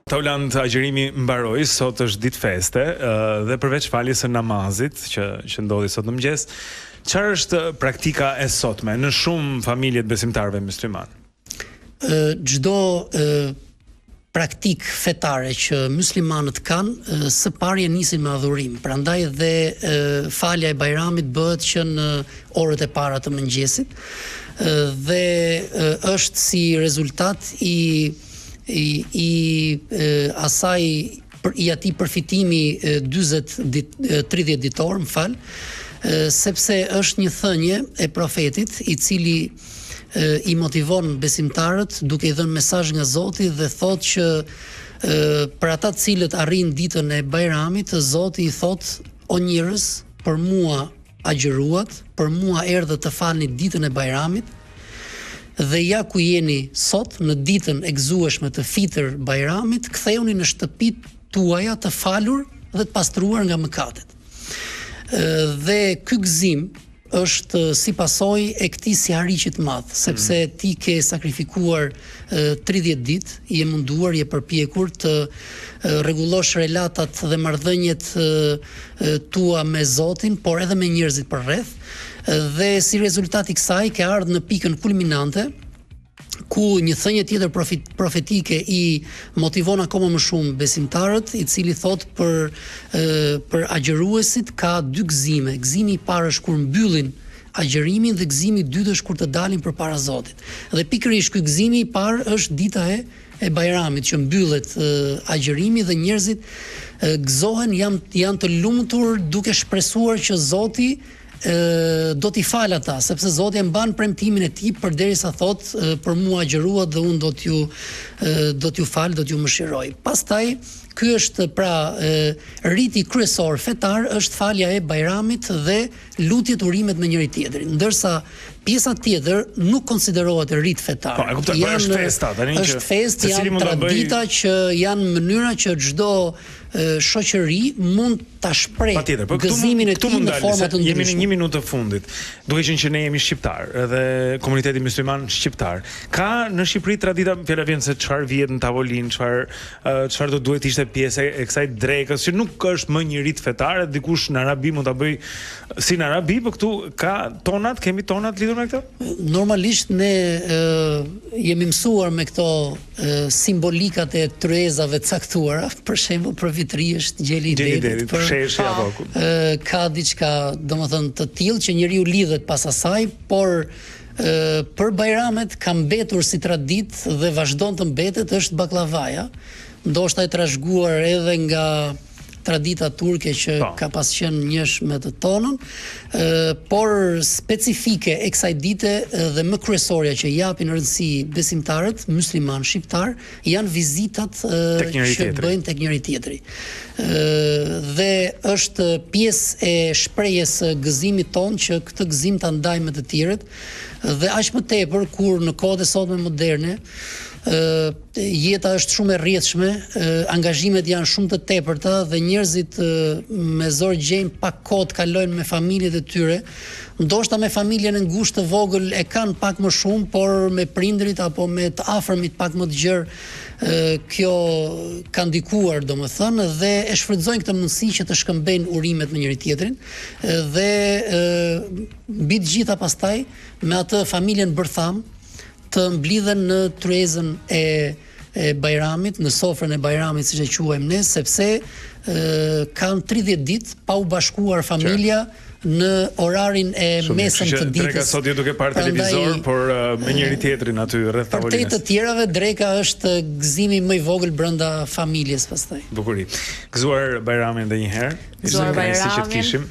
Taulant, agjërimi mbaroi, sot është ditë feste dhe përveç faljes së namazit që ndodhi sot në mëngjes, çfarë është praktika e sotme në shumë familje të besimtarëve musliman? Çdo praktik fetare që muslimanët kanë, së pari nisin me adhurim. Prandaj dhe falja e Bajramit bëhet që në orët e para të mëngjesit dhe është si rezultat i atij përfitimi 30 ditor, sepse është një thënie e profetit i cili i motivon besimtarët duke i dhënë mesazh nga Zoti dhe thotë që për ata të cilët arrin ditën e Bajramit, Zoti i thotë: o njerëz, për mua agjëruat, për mua erdhët të falni ditën e Bajramit. Dhe ja ku jeni sot, në ditën e gëzueshme të Fitr Bajramit, ktheuni në shtëpitë tuaja të falur dhe të pastruar nga mëkatet. Dhe ky gëzim është si pasojë e këtij sihariqi të madh, sepse ti ke sakrifikuar 30 ditë, je munduar, je përpjekur të rregullosh relatat dhe marrëdhëniet tua me Zotin, por edhe me njerëzit përreth. Dhe si rezultat i kësaj ke ardhur në pikën kulminante, ku një thënie tjetër profetike i motivon akoma më shumë besimtarët, i cili thot për agjëruesit ka dy gëzime. Gëzimi i parë është kur mbyllin agjërimin dhe gëzimi i dytë është kur të dalin përpara Zotit. Dhe pikërisht ky gëzimi i parë është dita e Bajramit, që mbyllet agjërimi dhe njerëzit gëzohen, janë të lumtur duke shpresuar që Zoti do t'i fal ata, sepse Zoti e mban premtimin e tij përderisa thot për mua agjëruat dhe unë do t'ju fal, do t'ju mëshiroj. Pastaj ky është riti kryesor fetar, është falja e Bajramit dhe lutjet urimet me njëri tjetrin, ndërsa pjesa tjetër nuk konsiderohet rit fetar. Është festa, është festë, janë tradita që janë mënyra që çdo shoqëri mund ta shprehë gëzimin e tij në forma të ndryshme. Jemi në 1 minutë të fundit, duke qenë që ne jemi shqiptar edhe komuniteti musliman shqiptar. Ka në Shqipëri tradita, fjala vjen se çfarë vihet në tavolinë, çfarë do duhet ishte pjesë e kësaj drekës, që nuk është më një rit fetar, dikush në Arabi mund ta bëj si në Arabi, por këtu kemi tonat lidhur me këtë? Normalisht ne jemi mësuar me këto simbolikat e tryezave të caktuara, për shembull për vitri është gjeli i detit, ka diçka domethënë të tillë që njeriu lidhet pas asaj, por për Bajramet ka mbetur si traditë dhe vazhdon të mbetet është baklavaja, ndoshta e trashëguar edhe nga tradita turke që ka pas qenë njësh me të tonën, por specifike e kësaj dite dhe më kryesorja që japin rëndësi besimtarët musliman shqiptar janë vizitat që bëjnë tek njëri tjetri. Dhe është pjesë e shprehjes së gëzimit ton që këtë gëzim ta ndajmë me të tjerët, dhe aq më tepër kur në kohët e sotme moderne jeta është shumë e rrjedhshme, angazhimet janë shumë të tepërta dhe njerëzit me zor gjejnë pak kohë të kalojnë me familjet e tyre. Ndoshta me familjen e ngushtë të vogël e kanë pak më shumë, por me prindrit apo me të afërmit pak më të gjerë kjo ka ndikuar, domethënë, dhe e shfrytëzojnë këtë mundësi që të shkëmbejnë urimet me njëri tjetrin dhe mbi të gjitha pastaj me atë familjen bërtham të mblidhen në tryezën e Bajramit, në sofrën e Bajramit, siç e quajmë ne, sepse kanë 30 ditë pa u bashkuar familja në orarin e mesëm të ditës. Dreka sot ju duke parë televizor, por me njëri tjetrin aty rreth tavolinës. Për të tjerave dreka është gëzimi më i vogël brenda familjes pastaj. Bukuri. Gëzuar Bajramin edhe një herë. Gëzuar Bajramin.